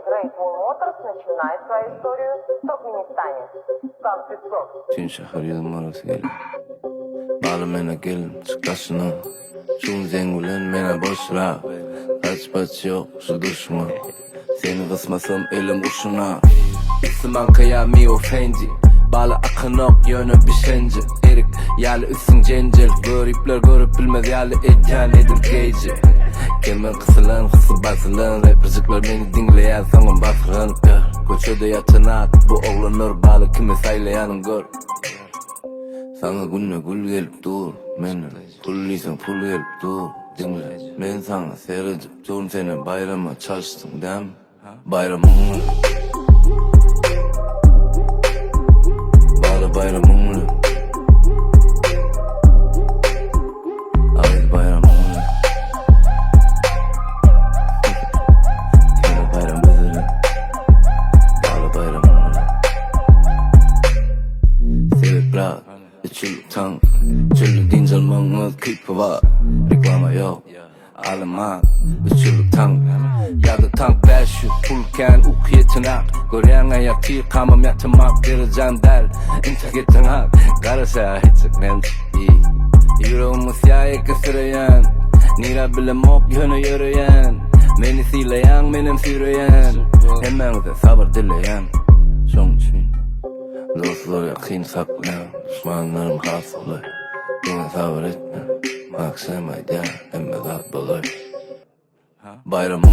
Great Wall Motors начинает свою историю в Туркменистане. Став 500. Tüm şehir yılım arası gelin. Bağlı mene gelin çıktasını. Şun zengulen mene boşra. Kaç yok şu düşman. Seni kısmasam elim uçuna. İsman kıyami o fenci. Bağlı akın ok yönü bir şence. Erik yalı üstün cencel. Garipler görüp bilmez yalı etken edirgeyci. Gelmen kısılan kısı basılan. Rappercikler beni dinleyen sanın basıran. Koçöde yatınat bu oğlanır bağlı kime saylayanın gör. Sana günne gül gelip dur. Meni pulliysen pull gelip dur. Dinle ben sana seyredip dur. Seni bayrama çalıştım değil mi? Bayramın bağlı bayramın. Ağız bayramın. Yine bayram bezeri. Bağlı bayramın. Sebep bırak. Çürük tang. Çürük dincel mağız kıypı var. Reklama yok. Alma. Çürük tang. Yadı tank beşi pulken ukiyetinak. Gören ayak ti kamam yatmak vereceğim der. İntak ettin hak. Karışa hiçik nemdi. Yüreğimi siyah kısırayan. Nira bile mok yönü yürüyen. Beni sileyen benim süreyen. Hemen de sabır dileyen. Son için dostlar yakın saklayan. Düşmanlarım hasılı. Yine sabır etme. Maksamaydı emme kalp bulur. Bayramın